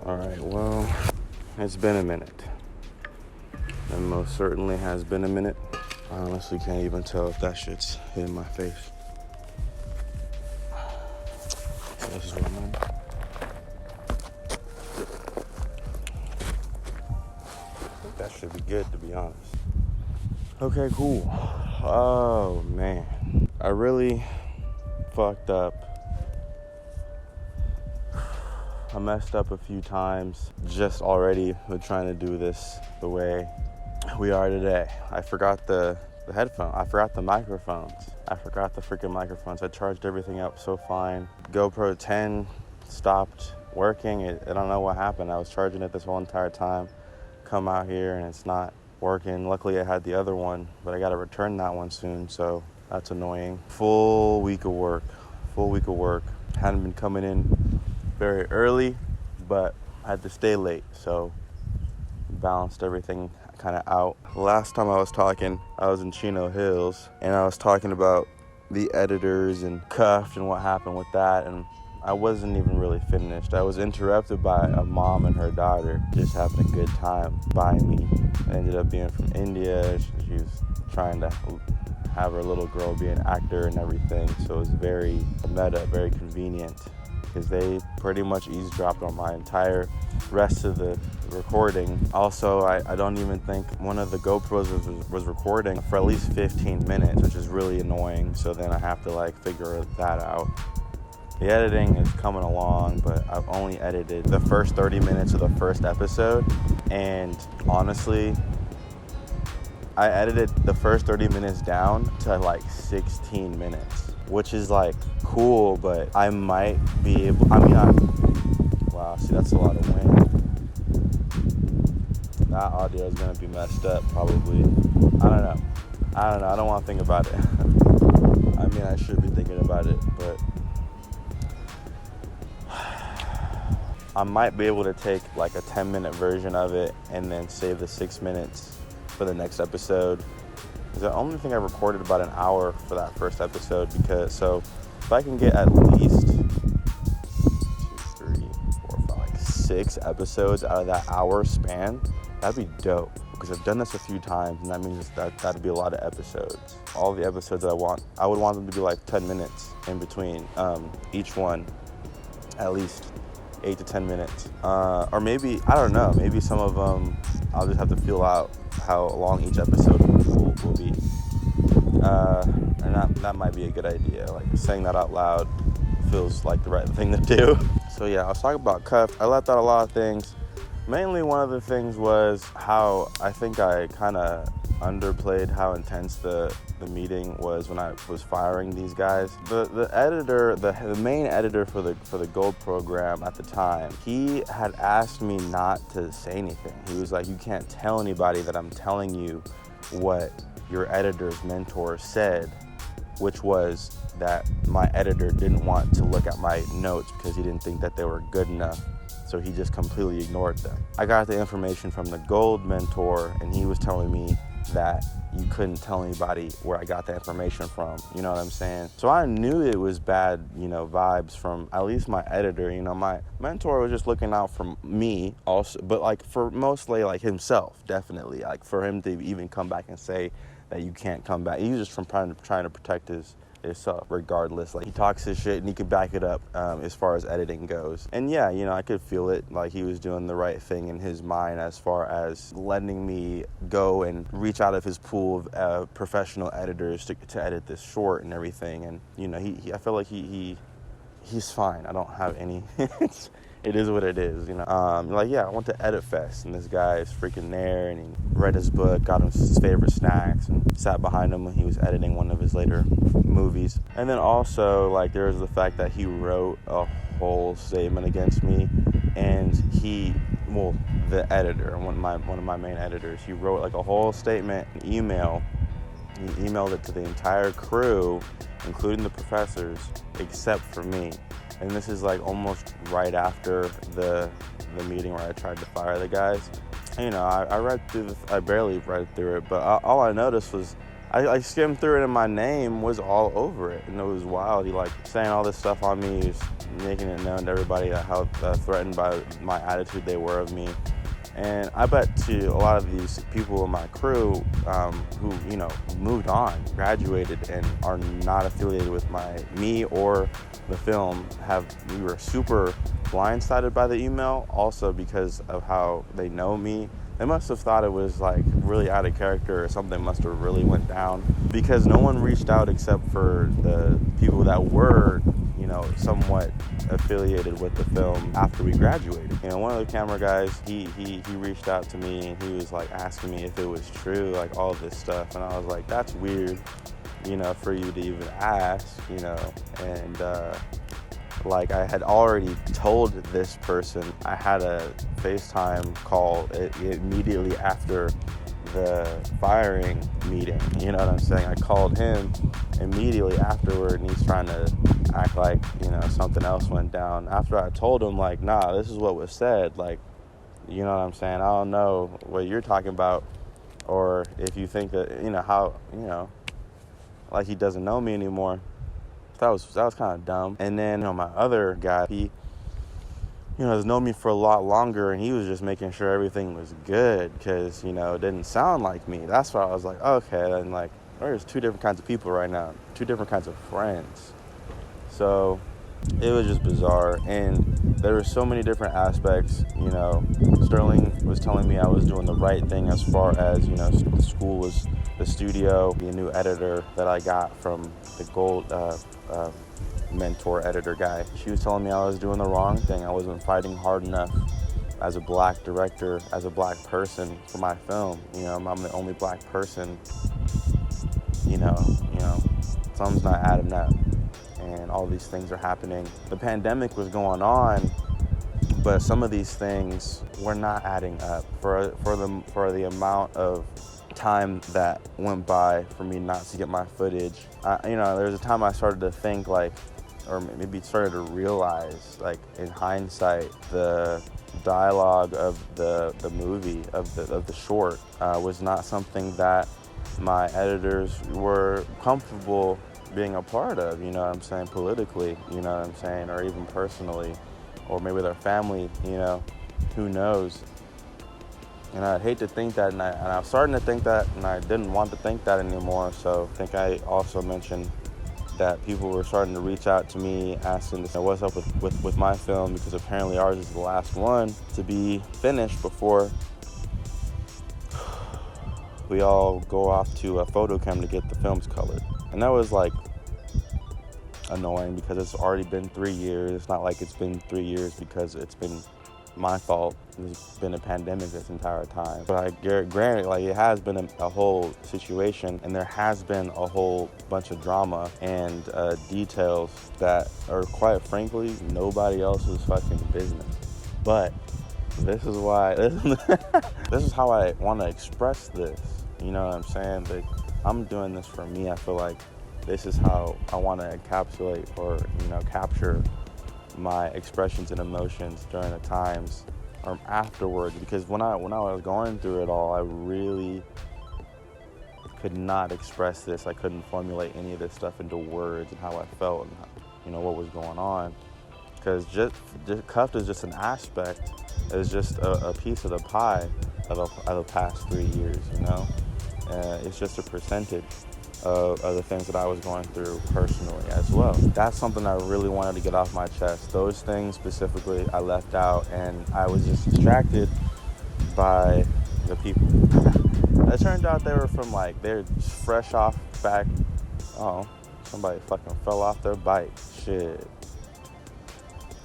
Alright, well, it's been a minute. It most certainly has been a minute. I honestly can't even tell if that shit's in my face. So this is what I'm in. I think that should be good, to be honest. Okay, cool. Oh, man. I really fucked up. I messed up a few times just already with trying to do this the way we are today. I forgot the headphone. I forgot the microphones. I forgot the freaking microphones. I charged everything up so fine. GoPro 10 stopped working. I don't know what happened. I was charging it this whole entire time. Come out here and it's not working. Luckily I had the other one, but I gotta return that one soon, so that's annoying. Full week of work. Hadn't been coming in very early, but I had to stay late, so balanced everything kind of out. Last time I was talking, I was in Chino Hills, and I was talking about the editors and Cuffed and what happened with that, and I wasn't even really finished. I was interrupted by a mom and her daughter just having a good time by me. It ended up being from India. She was trying to have her little girl be an actor and everything, so it was very meta, very convenient, because they pretty much eavesdropped on my entire rest of the recording. Also, I don't even think one of the GoPros was recording for at least 15 minutes, which is really annoying, so then I have to like figure that out. The editing is coming along, but I've only edited the first 30 minutes of the first episode, and honestly, I edited the first 30 minutes down to like 16 minutes, which is like cool, but I might be able, wow, see, that's a lot of wind. That audio is gonna be messed up probably. I don't know, I don't wanna think about it. I mean, I should be thinking about it, but I might be able to take like a 10-minute version of it and then save the 6 minutes for the next episode. The only thing I recorded about an hour for that first episode, because so if I can get at least 2, 3, 4, 5, 6 episodes out of that hour span, that'd be dope, because I've done this a few times, and that means that'd be a lot of episodes. All the episodes that I would want them to be like 10 minutes in between each one, at least 8 to 10 minutes, or maybe, I don't know, maybe some of them I'll just have to feel out how long each episode will be, and that might be a good idea. Like, saying that out loud feels like the right thing to do. So yeah, I was talking about Cuff. I left out a lot of things. Mainly one of the things was how I think I kind of underplayed how intense the meeting was when I was firing these guys. The editor, the main editor for the Gold program at the time, he had asked me not to say anything. He was like, you can't tell anybody that I'm telling you what your editor's mentor said, which was that my editor didn't want to look at my notes because he didn't think that they were good enough. So he just completely ignored them. I got the information from the Gold mentor, and he was telling me that you couldn't tell anybody where I got the information from, you know what I'm saying? So I knew it was bad, vibes from at least my editor. My mentor was just looking out for me also, but like for mostly like himself, definitely. Like for him to even come back and say that you can't come back, he was just from trying to protect himself regardless. Like, he talks his shit and he could back it up as far as editing goes. And yeah, I could feel it, like he was doing the right thing in his mind as far as letting me go and reach out of his pool of professional editors to edit this short and everything. And I feel like he's fine. I don't have any it is what it is, I went to Edit Fest, and this guy is freaking there, and he read his book, got him his favorite snacks, and sat behind him when he was editing one of his later movies. And then also, there was the fact that he wrote a whole statement against me, and the editor, one of my main editors, he wrote a whole statement, an email. He emailed it to the entire crew, including the professors, except for me. And this is almost right after the meeting where I tried to fire the guys. I read through I barely read through it, but all I noticed was I skimmed through it and my name was all over it, and it was wild. He like saying all this stuff on me, he was making it known to everybody how threatened by my attitude they were of me. And I bet to a lot of these people in my crew who, you know, moved on, graduated, and are not affiliated with me or the film, we were super blindsided by the email, also because of how they know me. They must have thought it was like really out of character, or something must have really went down, because no one reached out except for the people that were, you know, somewhat affiliated with the film after we graduated. You know, one of the camera guys, he reached out to me and he was like asking me if it was true, like all this stuff, and I was like, that's weird, you know, for you to even ask, you know. And like I had already told this person, I had a FaceTime call immediately after the firing meeting, you know what I'm saying? I called him immediately afterward, and he's trying to act like, you know, something else went down. After I told him, like, nah, this is what was said, like, you know what I'm saying? I don't know what you're talking about, or if you think that, you know, how, you know, like he doesn't know me anymore. That was kind of dumb. And then, you know, my other guy, he, you know, has known me for a lot longer, and he was just making sure everything was good, because, you know, it didn't sound like me. That's why I was like, okay, then, like, there's two different kinds of people right now, two different kinds of friends. So it was just bizarre, and there were so many different aspects. You know, Sterling was telling me I was doing the right thing as far as, you know, the school was the studio, the new editor that I got from the Gold mentor editor guy. She was telling me I was doing the wrong thing. I wasn't fighting hard enough as a black director, as a black person for my film. You know, I'm the only black person. You know, something's not adding up, and all these things are happening. The pandemic was going on, but some of these things were not adding up for the amount of time that went by for me not to get my footage. You know, there was a time I started to think, like, or maybe started to realize, like, in hindsight, the dialogue of the movie, of the short, was not something that my editors were comfortable being a part of, you know what I'm saying, politically, you know what I'm saying, or even personally, or maybe their family, you know, who knows. And I'd hate to think that, and I was starting to think that, and I didn't want to think that anymore. So I think I also mentioned that people were starting to reach out to me asking what's up with my film, because apparently ours is the last one to be finished before we all go off to a photo cam to get the films colored. And that was like annoying, because it's already been 3 years. It's not like it's been 3 years because it's been my fault. There's been a pandemic this entire time. But granted, like, it has been a whole situation, and there has been a whole bunch of drama and details that are, quite frankly, nobody else's fucking business. But this is why, this is how I want to express this. You know what I'm saying? Like, I'm doing this for me. I feel like this is how I want to encapsulate, or, you know, capture my expressions and emotions during the times or afterwards, because when I was going through it all, I really could not express this. I couldn't formulate any of this stuff into words, and how I felt, and, you know, what was going on, because just Cuffed is just an aspect. It's just a piece of the pie of the past 3 years, you know. It's just a percentage of the things that I was going through personally as well. That's something I really wanted to get off my chest. Those things specifically I left out, and I was just distracted by the people. It turned out they were from, like, they're fresh off back. Oh, somebody fucking fell off their bike. Shit.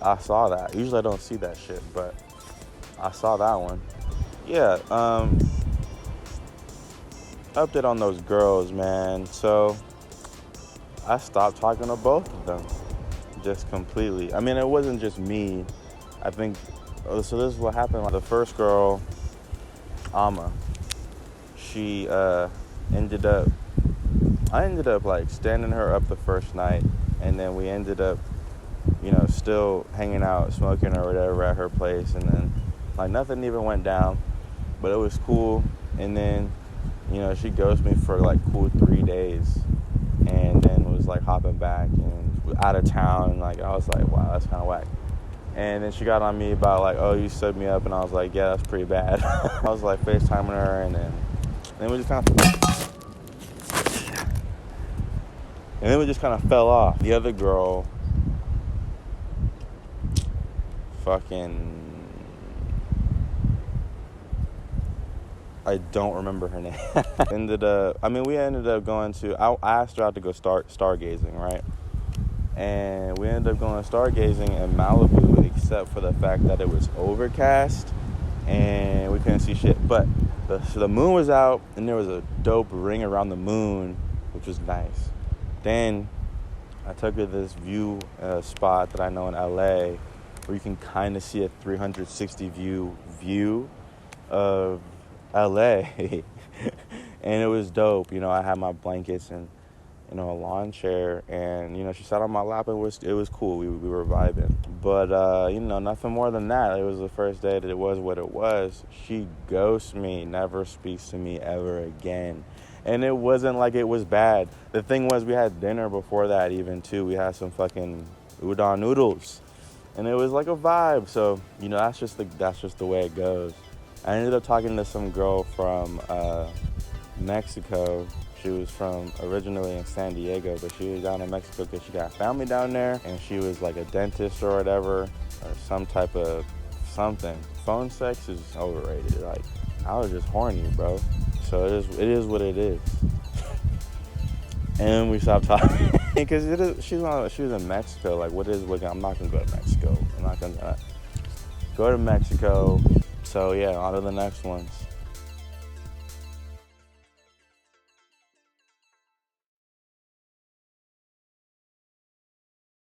I saw that. Usually I don't see that shit, but I saw that one. Yeah, update on those girls, man. So I stopped talking to both of them, just completely. I mean, it wasn't just me. I think, so this is what happened. The first girl, Ama, she I ended up like standing her up the first night, and then we ended up, you know, still hanging out, smoking or whatever at her place, and then, like, nothing even went down, but it was cool. And then you know, she ghosted me for like cool 3 days, and then was like hopping back and was out of town, and like I was like, wow, that's kind of whack. And then she got on me about like, oh, you set me up, and I was like, yeah, that's pretty bad. I was like FaceTiming her, and then we just kind of fell off. The other girl, fucking, I don't remember her name. We ended up going to, I asked her out to go stargazing, right? And we ended up going stargazing in Malibu, except for the fact that it was overcast and we couldn't see shit. But the moon was out, and there was a dope ring around the moon, which was nice. Then I took her to this view spot that I know in LA, where you can kind of see a 360 view of LA. And it was dope. You know, I had my blankets and, you know, a lawn chair, and, you know, she sat on my lap, and it was cool. We were vibing. But, you know, nothing more than that. It was the first day that it was what it was. She ghosts me, never speaks to me ever again. And it wasn't like it was bad. The thing was, we had dinner before that even, too. We had some fucking udon noodles, and it was like a vibe. So, you know, that's just the way it goes. I ended up talking to some girl from Mexico. She was from originally in San Diego, but she was down in Mexico because she got family down there, and she was like a dentist or whatever, or some type of something. Phone sex is overrated. Like, I was just horny, bro. So it is what it is. And we stopped talking because she was in Mexico. Like, I'm not gonna go to Mexico. I'm not gonna go to Mexico. So yeah, on to the next ones.